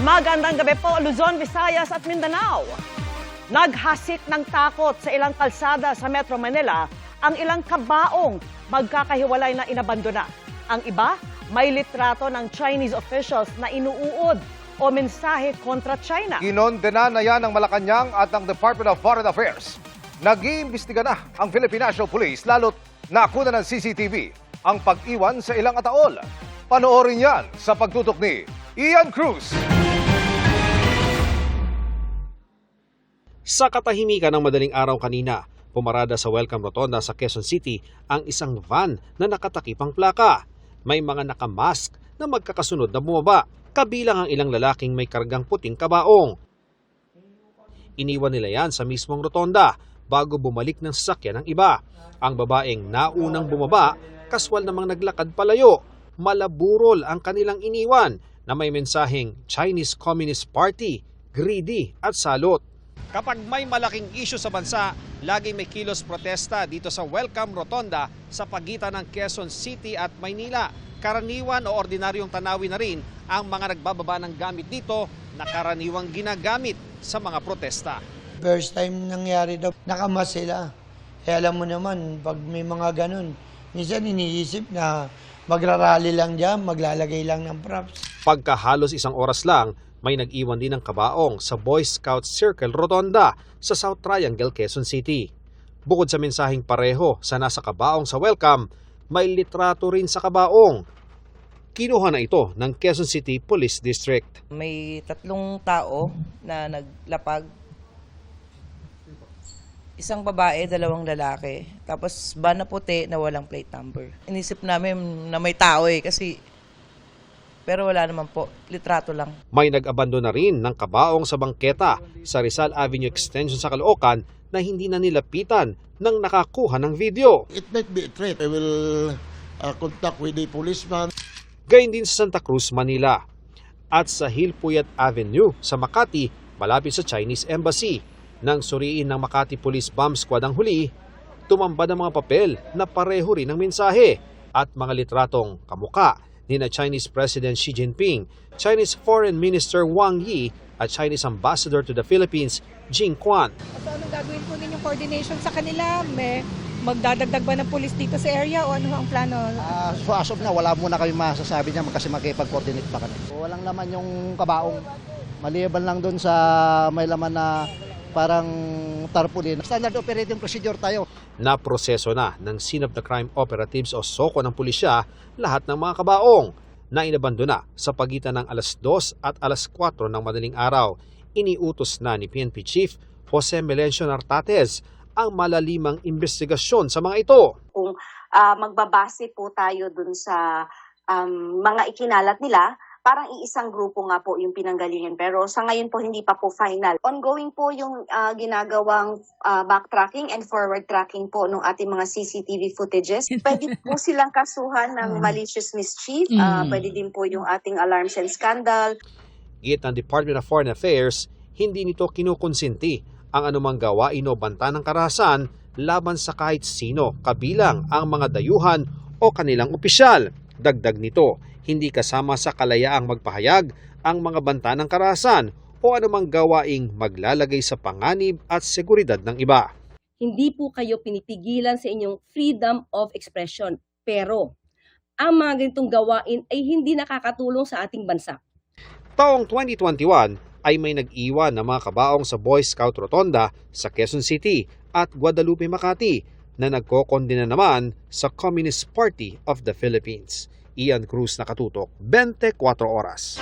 Magandang gabi po, Luzon, Visayas at Mindanao. Naghasik ng takot sa ilang kalsada sa Metro Manila ang ilang kabaong magkakahiwalay na inabandona. Ang iba, may litrato ng Chinese officials na inuuod o mensahe kontra China. Kinondena na yan ng Malacanang at ng Department of Foreign Affairs. Nag-iimbestiga na ang Philippine National Police lalo't nakuna ng CCTV ang pag-iwan sa ilang ataol. Panoorin yan sa pagtutok ni Ian Cruz. Sa katahimikan ng madaling araw kanina, pumarada sa Welcome Rotonda sa Quezon City ang isang van na nakatakipang plaka. May mga nakamask na magkakasunod na bumaba, kabilang ang ilang lalaking may kargang puting kabaong. Iniwan nila yan sa mismong rotonda bago bumalik ng sasakyan ng iba. Ang babaeng naunang bumaba, kaswal namang naglakad palayo. Malaburol ang kanilang iniwan na may mensaheng Chinese Communist Party, greedy at salot. Kapag may malaking issue sa bansa, laging may kilos protesta dito sa Welcome Rotonda sa pagitan ng Quezon City at Maynila. Karaniwan o ordinaryong tanawin na rin ang mga nagbababa ng gamit dito na karaniwang ginagamit sa mga protesta. First time nangyari daw, nakamas sila. Eh alam mo naman, pag may mga ganun, minsan iniisip na magrarally lang dyan, maglalagay lang ng props. Pagka halos isang oras lang, may nag-iwan din ng kabaong sa Boy Scout Circle Rotonda sa South Triangle, Quezon City. Bukod sa mensaheng pareho sa nasa kabaong sa welcome, may litrato rin sa kabaong. Kinuha na ito ng Quezon City Police District. May 3 tao na naglapag. Isang babae, 2 lalaki. Tapos van na puti na walang plate number. Inisip namin na may tao kasi pero wala naman po, litrato lang. May nag-abandon na rin ng kabaong sa bangketa sa Rizal Avenue Extension sa Caloocan na hindi na nilapitan nang nakakuha ng video. It might be a threat. I will contact with the policeman. Gayun din sa Santa Cruz, Manila. At sa Hilpuyat Avenue sa Makati, malapit sa Chinese Embassy. Nang suriin ng Makati Police Bomb Squad ang huli, tumambad ang mga papel na pareho rin ng mensahe at mga litratong kamuka ni na Chinese President Xi Jinping, Chinese Foreign Minister Wang Yi at Chinese Ambassador to the Philippines, Jing Quan. So anong gagawin po ninyong coordination sa kanila? May magdadagdag ba ng pulis dito sa area o ano ang plano? So as of na, wala muna kami masasabi niya kasi makipag-coordinate pa kami. Walang laman yung kabaong. Maliban lang doon sa may laman na parang tarpaulin. Standard operating procedure tayo. Naproseso na ng Scene of the Crime Operatives o SOCO ng pulisya lahat ng mga kabaong na inabandona sa pagitan ng alas 2 at alas 4 ng madaling araw. Iniutos na ni PNP Chief Jose Melencio Nartates ang malalimang investigasyon sa mga ito. Kung magbabase po tayo dun sa mga ikinalat nila, parang iisang grupo nga po yung pinanggalingan. Pero sa ngayon po, hindi pa po final. Ongoing po yung ginagawang backtracking and forward tracking po ng ating mga CCTV footages. Pwede po silang kasuhan ng malicious mischief. Pwede din po yung ating alarms and scandal. Git ng Department of Foreign Affairs, hindi nito kinukonsinti ang anumang gawain o banta ng karahasan laban sa kahit sino, kabilang ang mga dayuhan o kanilang opisyal. Dagdag nito, hindi kasama sa kalayaang magpahayag ang mga banta ng karahasan o anumang gawaing maglalagay sa panganib at seguridad ng iba. Hindi po kayo pinipigilan sa inyong freedom of expression, pero ang mga ganitong gawain ay hindi nakakatulong sa ating bansa. Taong 2021 ay may nag-iwan ng mga kabaong sa Boy Scout Rotonda sa Quezon City at Guadalupe, Makati na nagkokondena naman sa Communist Party of the Philippines. Ian Cruz, Nakatutok, 24 Oras.